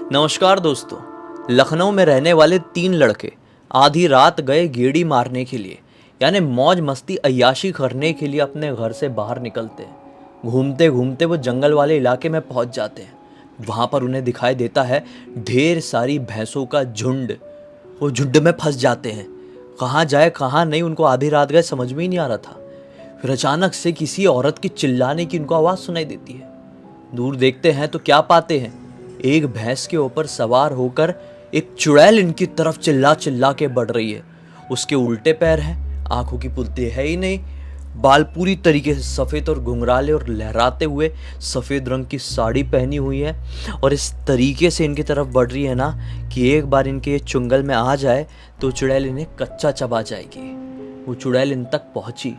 नमस्कार दोस्तों। लखनऊ में रहने वाले 3 लड़के आधी रात गए गेड़ी मारने के लिए, यानी मौज मस्ती अय्याशी करने के लिए अपने घर से बाहर निकलते हैं। घूमते घूमते वो जंगल वाले इलाके में पहुंच जाते हैं। वहाँ पर उन्हें दिखाई देता है ढेर सारी भैंसों का झुंड। वो झुंड में फंस जाते हैं। कहाँ जाए कहाँ नहीं उनको आधी रात गए समझ में ही नहीं आ रहा था। फिर अचानक से किसी औरत की चिल्लाने की उनको आवाज़ सुनाई देती है। दूर देखते हैं तो क्या पाते हैं, एक भैंस के ऊपर सवार होकर एक चुड़ैल इनकी तरफ चिल्ला चिल्ला के बढ़ रही है। उसके उल्टे पैर हैं, आंखों की पुतली है ही नहीं, बाल पूरी तरीके से सफ़ेद और घुंघराले और लहराते हुए सफ़ेद रंग की साड़ी पहनी हुई है। और इस तरीके से इनकी तरफ बढ़ रही है ना कि एक बार इनके ये चुंगल में आ जाए तो चुड़ैल इन्हें कच्चा चबा जाएगी। वो चुड़ैल इन तक पहुंची।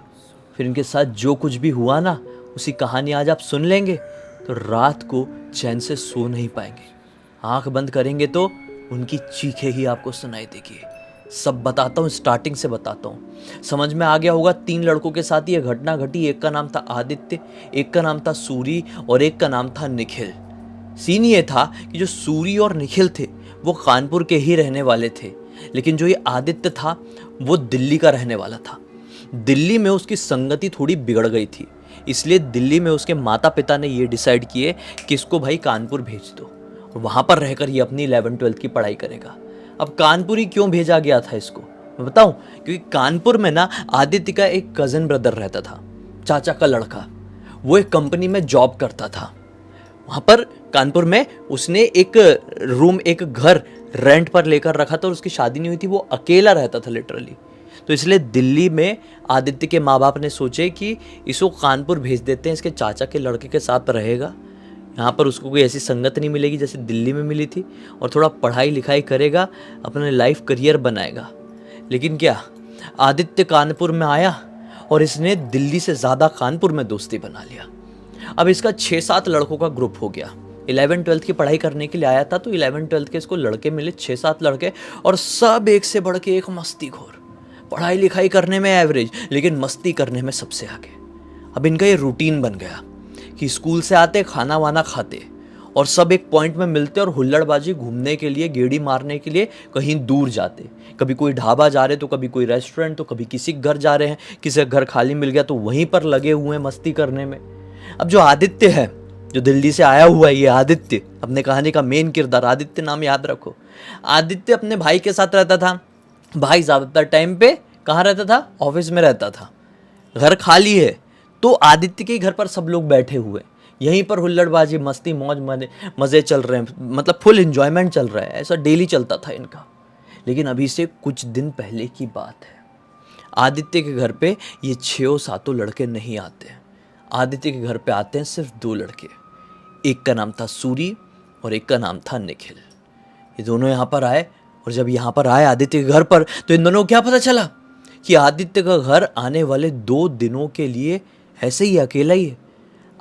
फिर इनके साथ जो कुछ भी हुआ ना, उसी कहानी आज आप सुन लेंगे तो रात को चैन से सो नहीं पाएंगे। आंख बंद करेंगे तो उनकी चीखें ही आपको सुनाई देगी। सब बताता हूँ, स्टार्टिंग से बताता हूँ। समझ में आ गया होगा 3 लड़कों के साथ ये घटना घटी। एक का नाम था आदित्य, एक का नाम था सूरी और एक का नाम था निखिल। सीन ये था कि जो सूरी और निखिल थे वो कानपुर के ही रहने वाले थे, लेकिन जो ये आदित्य था वो दिल्ली का रहने वाला था। दिल्ली में उसकी संगति थोड़ी बिगड़ गई थी, इसलिए दिल्ली में उसके माता पिता ने ये डिसाइड किए कि इसको भाई कानपुर भेज दो और वहाँ पर रहकर ये अपनी 11वीं-12वीं की पढ़ाई करेगा। अब कानपुर ही क्यों भेजा गया था इसको मैं बताऊं, क्योंकि कानपुर में ना आदित्य का एक कज़न ब्रदर रहता था, चाचा का लड़का। वो एक कंपनी में जॉब करता था। वहाँ पर कानपुर में उसने एक रूम, एक घर रेंट पर लेकर रखा था और उसकी शादी नहीं हुई थी। वो अकेला रहता था लिटरली। तो इसलिए दिल्ली में आदित्य के माँ बाप ने सोचे कि इसको कानपुर भेज देते हैं, इसके चाचा के लड़के के साथ रहेगा। यहाँ पर उसको कोई ऐसी संगत नहीं मिलेगी जैसे दिल्ली में मिली थी, और थोड़ा पढ़ाई लिखाई करेगा, अपने लाइफ करियर बनाएगा। लेकिन क्या, आदित्य कानपुर में आया और इसने दिल्ली से ज़्यादा कानपुर में दोस्ती बना लिया। अब इसका 6-7 लड़कों का ग्रुप हो गया। 11वीं-12वीं की पढ़ाई करने के लिए आया था, तो 11वीं-12वीं के इसको लड़के मिले 6-7 लड़के, और सब एक से बढ़ के एक मस्तीखोर। पढ़ाई लिखाई करने में एवरेज, लेकिन मस्ती करने में सबसे आगे। अब इनका ये रूटीन बन गया कि स्कूल से आते, खाना वाना खाते और सब एक पॉइंट में मिलते और हुल्लड़बाजी घूमने के लिए, गेड़ी मारने के लिए कहीं दूर जाते। कभी कोई ढाबा जा रहे तो कभी कोई रेस्टोरेंट, तो कभी किसी के घर जा रहे हैं, किसी का घर खाली मिल गया तो वहीं पर लगे हुए हैं मस्ती करने में। अब जो आदित्य है, जो दिल्ली से आया हुआ है, ये आदित्य, अपने कहानी का मेन किरदार, आदित्य नाम याद रखो। आदित्य अपने भाई के साथ रहता था। भाई ज़्यादातर टाइम पे कहाँ रहता था? ऑफिस में रहता था। घर खाली है तो आदित्य के घर पर सब लोग बैठे हुए, यहीं पर हुल्लड़बाजी, मस्ती, मौज मज़े चल रहे हैं, मतलब फुल एंजॉयमेंट चल रहा है। ऐसा डेली चलता था इनका। लेकिन अभी से कुछ दिन पहले की बात है। आदित्य के घर पे ये 6-7 लड़के नहीं आते हैं। आदित्य के घर पे आते हैं सिर्फ 2 लड़के। एक का नाम था सूरी और एक का नाम था निखिल। ये दोनों यहाँ पर आए, और जब यहाँ पर आए आदित्य के घर पर, तो इन दोनों को क्या पता चला कि आदित्य का घर आने वाले 2 दिनों के लिए ऐसे ही अकेला ही है।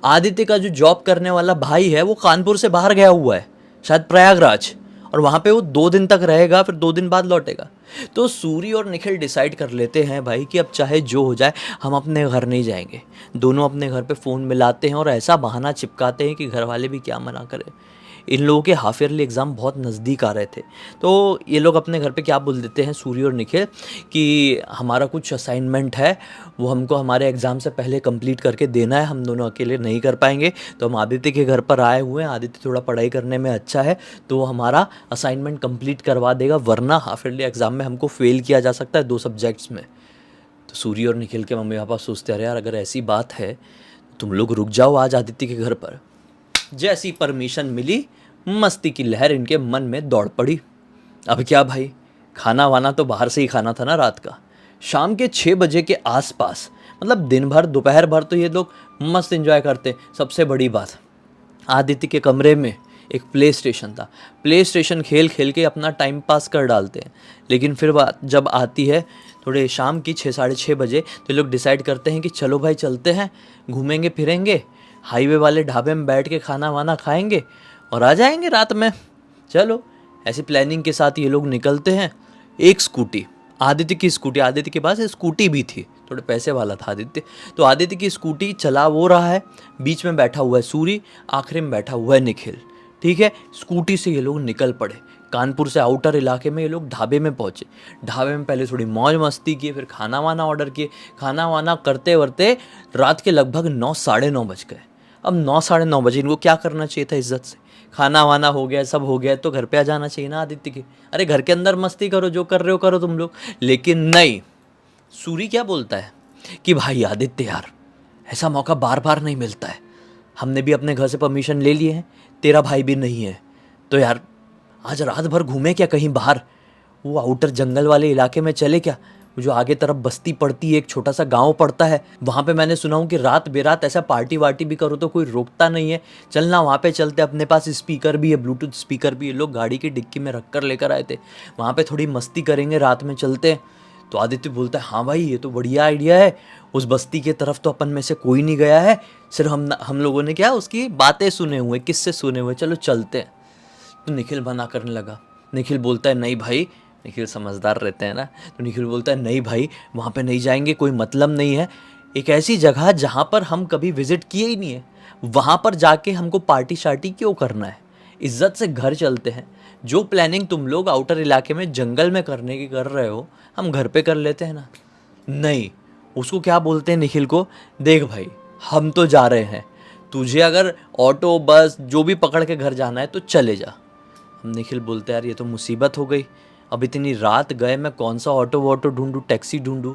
आदित्य का जो जॉब करने वाला भाई है वो कानपुर से बाहर गया हुआ है, शायद प्रयागराज, और वहाँ पे वो 2 दिन तक रहेगा, फिर 2 दिन बाद लौटेगा। तो सूरी और निखिल डिसाइड कर लेते हैं भाई कि अब चाहे जो हो जाए हम अपने घर नहीं जाएंगे। दोनों अपने घर पे फ़ोन मिलाते हैं और ऐसा बहाना चिपकाते हैं कि घर वाले भी क्या मना करें। इन लोगों के हाफ ईयरली एग्ज़ाम बहुत नज़दीक आ रहे थे, तो ये लोग अपने घर पे क्या बोल देते हैं, सूरी और निखिल, कि हमारा कुछ असाइनमेंट है, वो हमको हमारे एग्ज़ाम से पहले कंप्लीट करके देना है, हम दोनों अकेले नहीं कर पाएंगे, तो हम आदित्य के घर पर आए हुए हैं। आदित्य थोड़ा पढ़ाई करने में अच्छा है तो वो हमारा असाइनमेंट कंप्लीट करवा देगा, वरना हाफ ईयरली एग्ज़ाम में हमको फेल किया जा सकता है 2 सब्जेक्ट्स में। तो सूरी और निखिल के मम्मी पापा सोचते, अरे यार अगर ऐसी बात है तुम लोग रुक जाओ आज आदित्य के घर पर। जैसी परमिशन मिली, मस्ती की लहर इनके मन में दौड़ पड़ी। अब क्या भाई, खाना वाना तो बाहर से ही खाना था ना रात का। शाम के 6 बजे के आसपास, मतलब दिन भर, दोपहर भर तो ये लोग मस्त एंजॉय करते। सबसे बड़ी बात, आदित्य के कमरे में एक प्ले स्टेशन था। प्ले स्टेशन खेल खेल के अपना टाइम पास कर डालते हैं। लेकिन फिर बात जब आती है थोड़े शाम की 6-6:30 बजे, तो ये लोग डिसाइड करते हैं कि चलो भाई चलते हैं, घूमेंगे फिरेंगे, हाईवे वाले ढाबे में बैठ के खाना वाना खाएंगे और आ जाएंगे रात में। चलो, ऐसी प्लानिंग के साथ ये लोग निकलते हैं। एक स्कूटी, आदित्य की स्कूटी, आदित्य के पास स्कूटी भी थी, थोड़े पैसे वाला था आदित्य, तो आदित्य की स्कूटी चला वो रहा है, बीच में बैठा हुआ है सूरी, आखिरी में बैठा हुआ है निखिल। ठीक है, स्कूटी से ये लोग निकल पड़े। कानपुर से आउटर इलाके में ये लोग ढाबे में पहुँचे। ढाबे में पहले थोड़ी मौज मस्ती किए, फिर खाना वाना ऑर्डर किए। खाना वाना करते करते रात के लगभग 9 साढ़े 9 बज गए। अब 9 साढ़े 9 बजे इनको क्या करना चाहिए था इज्जत से? खाना वाना हो गया, सब हो गया, तो घर पे आ जाना चाहिए ना आदित्य के। अरे घर के अंदर मस्ती करो, जो कर रहे हो करो तुम लोग। लेकिन नहीं, सूरी क्या बोलता है कि भाई आदित्य यार, ऐसा मौका बार बार नहीं मिलता है। हमने भी अपने घर से परमिशन ले लिए हैं, तेरा भाई भी नहीं है, तो यार आज रात भर घूमे क्या कहीं बाहर? वो आउटर जंगल वाले इलाके में चले क्या? वो जो आगे तरफ बस्ती पड़ती है, एक छोटा सा गांव पड़ता है, वहाँ पे मैंने सुना हूँ कि रात बेरात ऐसा पार्टी वार्टी भी करो तो कोई रोकता नहीं है। चलना वहाँ पे चलते, अपने पास स्पीकर भी है, ब्लूटूथ स्पीकर भी है, लोग गाड़ी की डिक्की में रख कर लेकर आए थे। वहाँ पे थोड़ी मस्ती करेंगे, रात में चलते हैं। तो आदित्य बोलता है हाँ भाई ये तो बढ़िया आइडिया है। उस बस्ती की तरफ तो अपन में से कोई नहीं गया है, सिर्फ हम लोगों ने क्या उसकी बातें सुने हुए, किससे सुने हुए, चलो चलते हैं। तो निखिल मना करने लगा। निखिल बोलता है नहीं भाई, निखिल समझदार रहते हैं ना, तो निखिल बोलता है नहीं भाई वहाँ पे नहीं जाएंगे, कोई मतलब नहीं है। एक ऐसी जगह जहाँ पर हम कभी विजिट किए ही नहीं है, वहाँ पर जाके हमको पार्टी शार्टी क्यों करना है? इज्जत से घर चलते हैं। जो प्लानिंग तुम लोग आउटर इलाके में जंगल में करने की कर रहे हो, हम घर पे कर लेते हैं ना। नहीं, उसको क्या बोलते हैं निखिल को, देख भाई हम तो जा रहे हैं, तुझे अगर ऑटो बस जो भी पकड़ के घर जाना है तो चले जा। हम निखिल बोलते हैं यार ये तो मुसीबत हो गई, अब इतनी रात गए, मैं कौन सा ऑटो वॉटो ढूंढूं, टैक्सी ढूंढूं,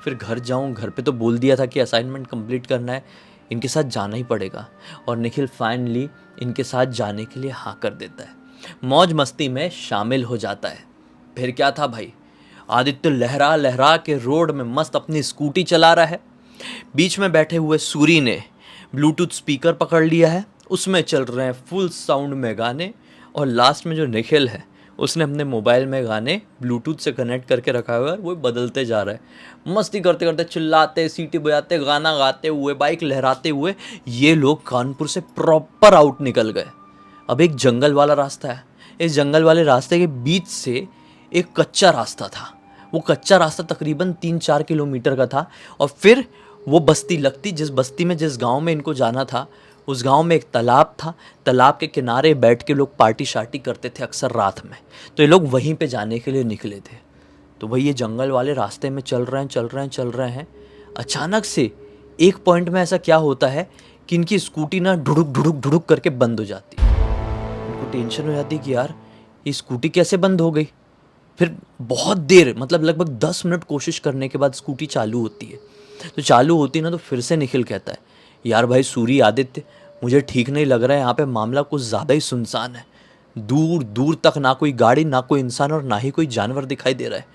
फिर घर जाऊं। घर पे तो बोल दिया था कि असाइनमेंट कंप्लीट करना है, इनके साथ जाना ही पड़ेगा। और निखिल फाइनली इनके साथ जाने के लिए हाँ कर देता है, मौज मस्ती में शामिल हो जाता है। फिर क्या था भाई, आदित्य लहरा लहरा के रोड में मस्त अपनी स्कूटी चला रहा है। बीच में बैठे हुए सूरी ने ब्लूटूथ स्पीकर पकड़ लिया है, उसमें चल रहे हैं फुल साउंड में गाने। और लास्ट में जो निखिल है उसने अपने मोबाइल में गाने ब्लूटूथ से कनेक्ट करके रखा हुआ है, वो बदलते जा रहा है। मस्ती करते करते, चिल्लाते, सीटी बजाते, गाना गाते हुए, बाइक लहराते हुए ये लोग कानपुर से प्रॉपर आउट निकल गए। अब एक जंगल वाला रास्ता है, इस जंगल वाले रास्ते के बीच से एक कच्चा रास्ता था। वो कच्चा रास्ता तकरीबन 3-4 किलोमीटर का था। और फिर वो बस्ती लगती, जिस बस्ती में, जिस गांव में इनको जाना था, उस गांव में एक तालाब था। तालाब के किनारे बैठ के लोग पार्टी शार्टी करते थे अक्सर रात में, तो ये लोग वहीं पे जाने के लिए निकले थे। तो वही ये जंगल वाले रास्ते में चल रहे हैं। अचानक से एक पॉइंट में ऐसा क्या होता है कि इनकी स्कूटी ना ढुड़ुक ढुड़ुक ढुड़ुक करके बंद हो जाती है। इनको टेंशन हो जाती है कि यार ये स्कूटी कैसे बंद हो गई। फिर बहुत देर, मतलब लगभग 10 मिनट कोशिश करने के बाद स्कूटी चालू होती है। तो चालू होती है ना, तो फिर से निखिल कहता है यार भाई सूरी, आदित्य, मुझे ठीक नहीं लग रहा है, यहाँ पे मामला कुछ ज़्यादा ही सुनसान है। दूर दूर तक ना कोई गाड़ी, ना कोई इंसान और ना ही कोई जानवर दिखाई दे रहा है।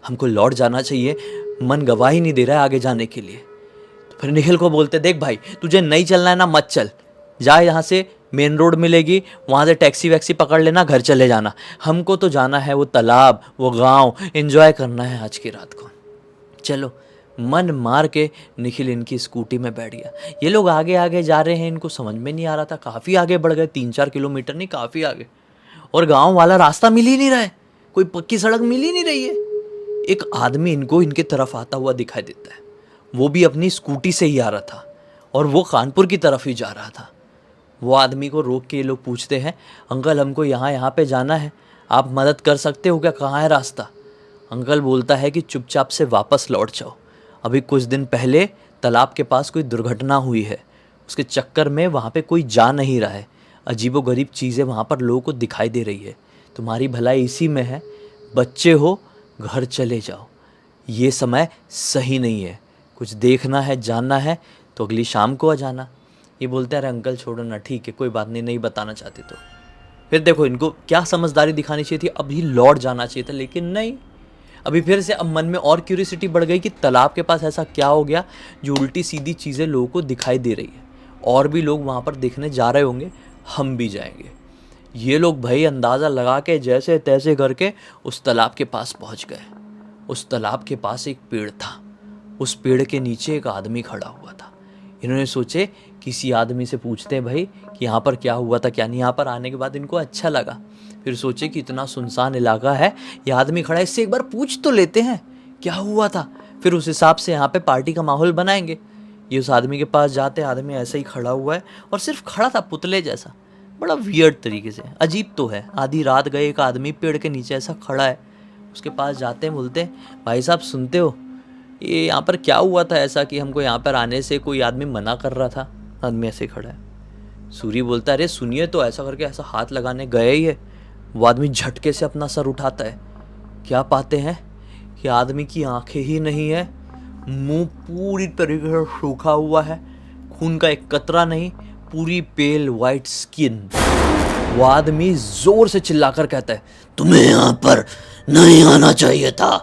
हमको लौट जाना चाहिए, मन गवाही नहीं दे रहा है आगे जाने के लिए। तो फिर निखिल को बोलते देख भाई, तुझे नहीं चलना है ना, मत चल, जा, यहाँ से मेन रोड मिलेगी, वहाँ से टैक्सी वैक्सी पकड़ लेना, घर चले जाना। हमको तो जाना है वो तालाब, वो गांव एंजॉय करना है आज की रात को। चलो, मन मार के निखिल इनकी स्कूटी में बैठ गया। ये लोग आगे आगे जा रहे हैं, इनको समझ में नहीं आ रहा था, काफ़ी आगे बढ़ गए, 3-4 किलोमीटर नहीं, काफ़ी आगे। और गांव वाला रास्ता मिल ही नहीं रहा है, कोई पक्की सड़क मिल ही नहीं रही है। एक आदमी इनको इनके तरफ आता हुआ दिखाई देता है, वो भी अपनी स्कूटी से ही आ रहा था और वो कानपुर की तरफ ही जा रहा था। वो आदमी को रोक के ये लोग पूछते हैं, अंकल हमको यहाँ पे जाना है, आप मदद कर सकते हो क्या, कहाँ है रास्ता? अंकल बोलता है कि चुपचाप से वापस लौट जाओ, अभी कुछ दिन पहले तालाब के पास कोई दुर्घटना हुई है, उसके चक्कर में वहाँ पे कोई जा नहीं रहा है, अजीबोगरीब चीज़ें वहाँ पर लोगों को दिखाई दे रही है, तुम्हारी भलाई इसी में है, बच्चे हो, घर चले जाओ, ये समय सही नहीं है, कुछ देखना है, जानना है तो अगली शाम को आ जाना। ये बोलते हैं अरे अंकल छोड़ो ना, ठीक है कोई बात नहीं, नहीं बताना चाहते तो। फिर देखो इनको क्या समझदारी दिखानी चाहिए थी, अभी लौट जाना चाहिए था, लेकिन नहीं। अभी फिर से अब मन में और क्यूरियोसिटी बढ़ गई कि तालाब के पास ऐसा क्या हो गया जो उल्टी सीधी चीज़ें लोगों को दिखाई दे रही है, और भी लोग वहाँ पर देखने जा रहे होंगे, हम भी जाएंगे। ये लोग भाई अंदाज़ा लगा के जैसे तैसे करके उस तालाब के पास पहुँच गए। उस तालाब के पास एक पेड़ था, उस पेड़ के नीचे एक आदमी खड़ा हुआ था। इन्होंने सोचे किसी आदमी से पूछते हैं भाई कि यहाँ पर क्या हुआ था क्या नहीं। यहाँ पर आने के बाद इनको अच्छा लगा, फिर सोचे कि इतना सुनसान इलाका है, ये आदमी खड़ा है, इससे एक बार पूछ तो लेते हैं क्या हुआ था, फिर उस हिसाब से यहाँ पे पार्टी का माहौल बनाएंगे। ये उस आदमी के पास जाते, आदमी ऐसे ही खड़ा हुआ है और सिर्फ खड़ा था पुतले जैसा, बड़ा वियर्ड तरीके से, अजीब तो है। आधी रात गए, एक आदमी पेड़ के नीचे ऐसा खड़ा है, उसके पास जाते हैं, बोलते हैं भाई साहब सुनते हो, ये यहाँ पर क्या हुआ था ऐसा कि हमको यहाँ पर आने से कोई आदमी मना कर रहा था। आदमी ऐसे खड़ा है। सूरी बोलता है अरे सुनिए तो, ऐसा करके ऐसा हाथ लगाने गए ही है। वो आदमी झटके से अपना सर उठाता है, क्या पाते हैं कि आदमी की आंखें ही नहीं है, मुंह पूरी तरीके से सूखा हुआ है, खून का एक कतरा नहीं, पूरी पेल वाइट स्किन। वो आदमी जोर से चिल्लाकर कहता है तुम्हें यहाँ पर नहीं आना चाहिए था।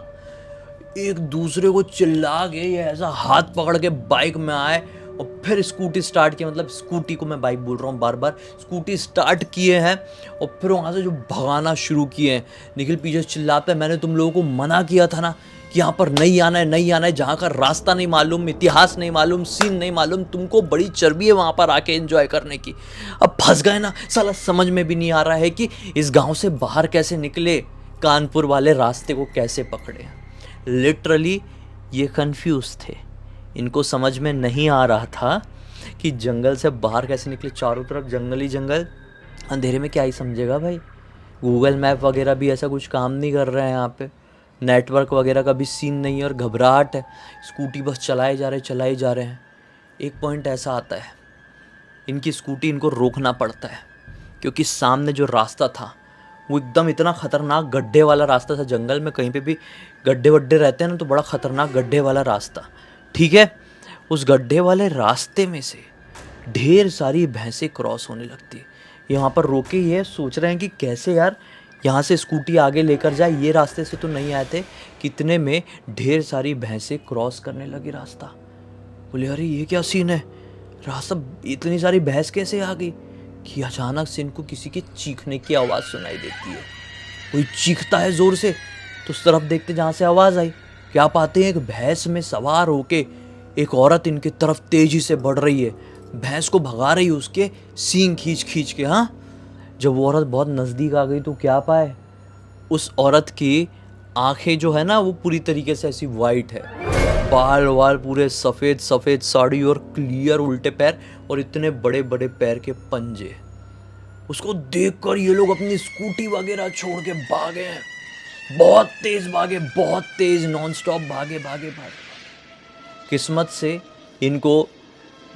एक दूसरे को चिल्ला के ये ऐसा हाथ पकड़ के बाइक में आए और फिर स्कूटी स्टार्ट किया, मतलब स्कूटी को मैं बाइक बोल रहा हूँ बार बार, स्कूटी स्टार्ट किए हैं और फिर वहाँ से जो भगाना शुरू किए हैं। निखिल पीछे चिल्लाता है मैंने तुम लोगों को मना किया था ना कि यहाँ पर नहीं आना है, नहीं आना है, जहाँ का रास्ता नहीं मालूम, इतिहास नहीं मालूम, सीन नहीं मालूम, तुमको बड़ी चर्बी है वहाँ पर आके एंजॉय करने की। अब फंस गए ना साला, समझ में भी नहीं आ रहा है कि इस गाँव से बाहर कैसे निकले, कानपुर वाले रास्ते को कैसे पकड़े। लिटरली ये कंफ्यूज थे, इनको समझ में नहीं आ रहा था कि जंगल से बाहर कैसे निकले। चारों तरफ जंगल ही जंगल, अंधेरे में क्या ही समझेगा भाई। गूगल मैप वगैरह भी ऐसा कुछ काम नहीं कर रहे हैं यहाँ पे, नेटवर्क वगैरह का भी सीन नहीं है और घबराहट है। स्कूटी बस चलाए जा रहे हैं। एक पॉइंट ऐसा आता है, इनकी स्कूटी इनको रोकना पड़ता है क्योंकि सामने जो रास्ता था वो एकदम इतना ख़तरनाक गड्ढे वाला रास्ता था। जंगल में कहीं पे भी गड्ढे वड्ढे रहते हैं ना, तो बड़ा ख़तरनाक गड्ढे वाला रास्ता, ठीक है। उस गड्ढे वाले रास्ते में से ढेर सारी भैंसें क्रॉस होने लगती है। यहाँ पर रोके ये सोच रहे हैं कि कैसे यार यहाँ से स्कूटी आगे लेकर जाए, ये रास्ते से तो नहीं आए थे। कितने में ढेर सारी भैंसें क्रॉस करने लगी रास्ता। बोले अरे ये क्या सीन है, रास्ता इतनी सारी भैंस कैसे आ गई कि अचानक से इनको किसी के चीखने की आवाज़ सुनाई देती है। कोई चीखता है ज़ोर से, तो उस तरफ देखते जहाँ से आवाज़ आई, क्या पाते हैं एक भैंस में सवार होके एक औरत इनकी तरफ तेज़ी से बढ़ रही है, भैंस को भगा रही है उसके सींग खींच खींच के। हाँ, जब वो औरत बहुत नज़दीक आ गई तो क्या पाए, उस औरत की आंखें जो है ना वो पूरी तरीके से ऐसी वाइट है, बाल वाल पूरे सफ़ेद सफ़ेद, साड़ी और क्लियर उल्टे पैर और इतने बड़े बड़े पैर के पंजे। उसको देखकर ये लोग अपनी स्कूटी वगैरह छोड़ के भागे हैं, बहुत तेज भागे, बहुत तेज, नॉन स्टॉप भागे भागे भागे। किस्मत से इनको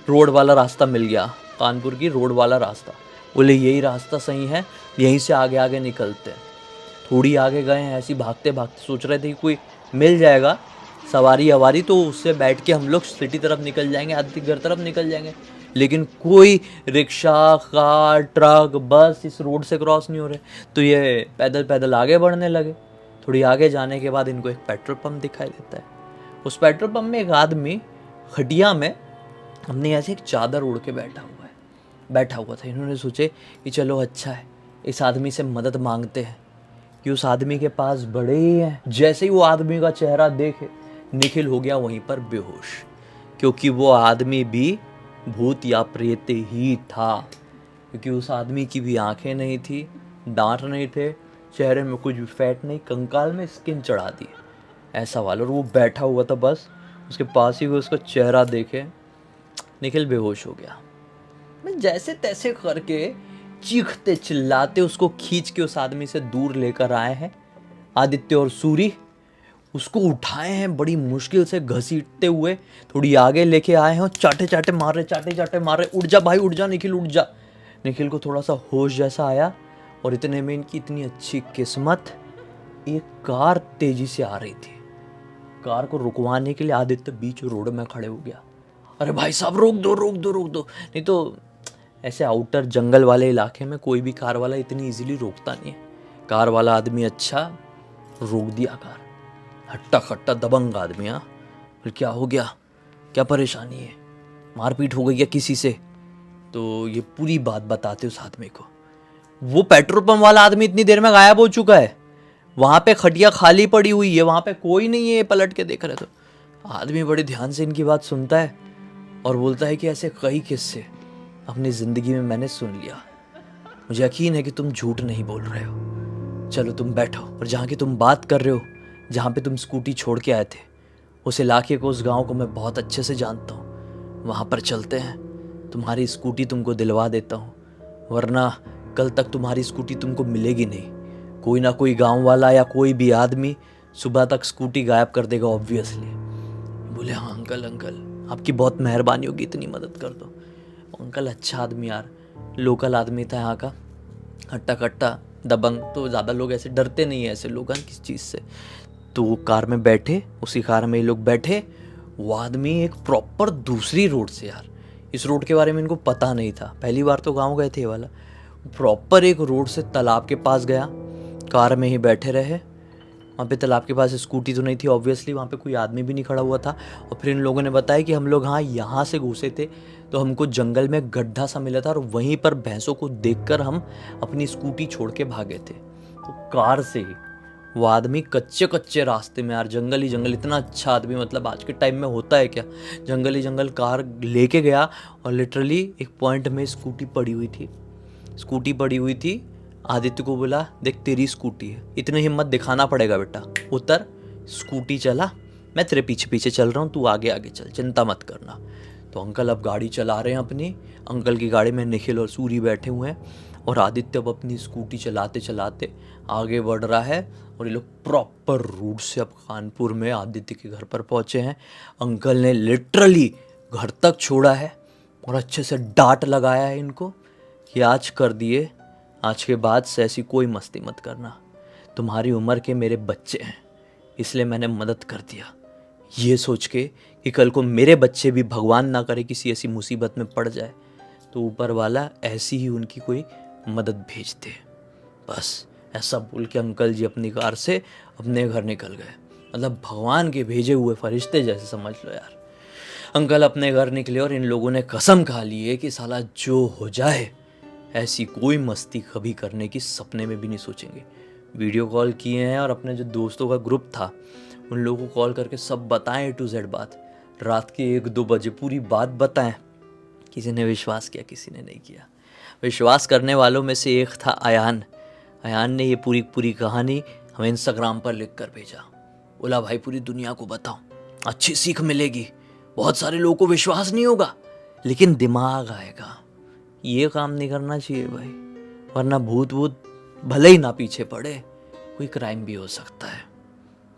रोड वाला रास्ता मिल गया, कानपुर की रोड वाला रास्ता। बोले यही रास्ता सही है, यहीं से आगे आगे निकलते हैं। थोड़ी आगे गए हैं, ऐसी भागते भागते सोच रहे थे कि कोई मिल जाएगा सवारी अवारी, तो उससे बैठ के हम लोग सिटी तरफ निकल जाएंगे, आदि घर तरफ निकल जाएंगे। लेकिन कोई रिक्शा, कार, ट्रक, बस इस रोड से क्रॉस नहीं हो रहे, तो ये पैदल पैदल आगे बढ़ने लगे। थोड़ी आगे जाने के बाद इनको एक पेट्रोल पंप दिखाई देता है। उस पेट्रोल पंप में एक आदमी खटिया में हमने ऐसे एक चादर ओढ़ के बैठा हुआ था। इन्होंने सोचे कि चलो अच्छा है, इस आदमी से मदद मांगते हैं कि उस आदमी के पास बड़े ही हैं। जैसे ही वो आदमी का चेहरा देखे, निखिल हो गया वहीं पर बेहोश, क्योंकि वो आदमी भी भूत या प्रेत ही था। क्योंकि उस आदमी की भी आंखें नहीं थी, दांत नहीं थे, चेहरे में कुछ भी फैट नहीं, कंकाल में स्किन चढ़ा दी ऐसा वाला। और वो बैठा हुआ था, बस उसके पास ही वो उसका चेहरा देखे निखिल बेहोश हो गया। मैं जैसे तैसे करके चीखते चिल्लाते उसको खींच के उस आदमी से दूर लेकर आए हैं। आदित्य और सूरी उसको उठाए हैं बड़ी मुश्किल से घसीटते हुए, थोड़ी आगे लेके आए हैं और चाटे चाटे मार रहे, उठ जा भाई उठ जा निखिल उठ जा। निखिल को थोड़ा सा होश जैसा आया और इतने में इनकी इतनी अच्छी किस्मत, एक कार तेजी से आ रही थी। कार को रुकवाने के लिए आदित्य बीच रोड में खड़े हो गया। अरे भाई साहब रोक दो, नहीं तो ऐसे आउटर जंगल वाले इलाके में कोई भी कार वाला इतनी इजीली रोकता नहीं है। कार वाला आदमी अच्छा रोक दिया कार, हट्टा खट्टा दबंग आदमी। हाँ, फिर क्या हो गया, क्या परेशानी है, मारपीट हो गई या किसी से? तो ये पूरी बात बताते उस आदमी को। वो पेट्रोल पंप वाला आदमी इतनी देर में गायब हो चुका है, वहाँ पे खटिया खाली पड़ी हुई है, वहाँ पे कोई नहीं है। पलट के देख रहे तो आदमी बड़े ध्यान से इनकी बात सुनता है और बोलता है कि ऐसे कई किस्से अपनी ज़िंदगी में मैंने सुन लिया, मुझे यकीन है कि तुम झूठ नहीं बोल रहे हो। चलो तुम बैठो और जहाँ की तुम बात कर रहे हो, जहाँ पे तुम स्कूटी छोड़ के आए थे, उस इलाके को, उस गांव को मैं बहुत अच्छे से जानता हूँ। वहाँ पर चलते हैं, तुम्हारी स्कूटी तुमको दिलवा देता हूँ, वरना कल तक तुम्हारी स्कूटी तुमको मिलेगी नहीं। कोई ना कोई गांव वाला या कोई भी आदमी सुबह तक स्कूटी गायब कर देगा ऑब्वियसली। बोले हाँ अंकल अंकल आपकी बहुत मेहरबानी होगी, इतनी मदद कर दो। अंकल अच्छा आदमी यार, लोकल आदमी था यहाँ का, हट्टा कट्टा दबंग, तो ज़्यादा लोग ऐसे डरते नहीं है ऐसे लोग किस चीज़ से। तो वो कार में बैठे, उसी कार में ये लोग बैठे। वो आदमी एक प्रॉपर दूसरी रोड से, यार इस रोड के बारे में इनको पता नहीं था, पहली बार तो गाँव गए थे ये वाला, प्रॉपर एक रोड से तालाब के पास गया, कार में ही बैठे रहे। वहाँ पे तालाब के पास स्कूटी तो नहीं थी ऑब्वियसली, वहाँ पे कोई आदमी भी नहीं खड़ा हुआ था। और फिर इन लोगों ने बताया कि हम लोग हाँ यहाँ से घुसे थे तो हमको जंगल में गड्ढा सा मिला था और वहीं पर भैंसों को देखकर हम अपनी स्कूटी छोड़ के भागे थे। तो कार से ही वो आदमी कच्चे कच्चे रास्ते में, यार जंगल ही जंगल, इतना अच्छा आदमी, मतलब आज के टाइम में होता है क्या, जंगल ही जंगल कार लेके गया। और लिटरली एक पॉइंट में स्कूटी पड़ी हुई थी। आदित्य को बोला देख तेरी स्कूटी है, इतनी हिम्मत दिखाना पड़ेगा बेटा, उतर, स्कूटी चला, मैं तेरे पीछे पीछे चल रहा हूँ, तू आगे आगे चल, चिंता मत करना। तो अंकल अब गाड़ी चला रहे हैं अपनी, अंकल की गाड़ी में निखिल और सूरी बैठे हुए हैं और आदित्य अब अपनी स्कूटी चलाते चलाते आगे बढ़ रहा है। और ये लोग प्रॉपर रूट से अब कानपुर में आदित्य के घर पर पहुँचे हैं। अंकल ने लिटरली घर तक छोड़ा है और अच्छे से डांट लगाया है इनको कि आज कर दिए, आज के बाद से ऐसी कोई मस्ती मत करना, तुम्हारी उम्र के मेरे बच्चे हैं इसलिए मैंने मदद कर दिया, ये सोच के कि कल को मेरे बच्चे भी भगवान ना करे किसी ऐसी मुसीबत में पड़ जाए तो ऊपर वाला ऐसी ही उनकी कोई मदद भेज दे। बस ऐसा बोल के अंकल जी अपनी कार से अपने घर निकल गए, मतलब भगवान के भेजे हुए फरिश्ते जैसे समझ लो यार। अंकल अपने घर निकले और इन लोगों ने कसम खा ली है कि साला जो हो जाए ऐसी कोई मस्ती कभी करने की सपने में भी नहीं सोचेंगे। वीडियो कॉल किए हैं और अपने जो दोस्तों का ग्रुप था उन लोगों को कॉल करके सब बताएं A to Z बात, रात के 1-2 बजे पूरी बात बताएं। किसी ने विश्वास किया, किसी ने नहीं किया। विश्वास करने वालों में से एक था अयान ने ये पूरी कहानी हमें इंस्टाग्राम पर लिख कर भेजा। बोला भाई पूरी दुनिया को बताओ, अच्छी सीख मिलेगी, बहुत सारे लोगों को विश्वास नहीं होगा लेकिन दिमाग आएगा। ये काम नहीं करना चाहिए भाई, वरना भूत भले ही ना पीछे पड़े, कोई क्राइम भी हो सकता है।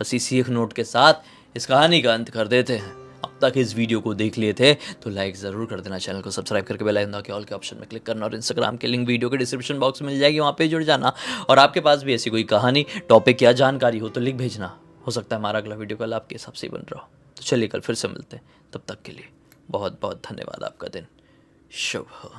बस इसी एक नोट के साथ इस कहानी का अंत कर देते हैं। अब तक इस वीडियो को देख लिए थे तो लाइक ज़रूर कर देना, चैनल को सब्सक्राइब करके बेल आइकन के ऑल के ऑप्शन में क्लिक करना और इंस्टाग्राम के लिंक वीडियो के डिस्क्रिप्शन बॉक्स में मिल जाएगी, वहाँ पे जुड़ जाना। और आपके पास भी ऐसी कोई कहानी, टॉपिक या जानकारी हो तो लिख भेजना, हो सकता है हमारा अगला वीडियो कल आपके हिसाब से ही बन रहा हो। तो चलिए कल फिर से मिलते हैं, तब तक के लिए बहुत बहुत धन्यवाद। आपका दिन शुभ हो।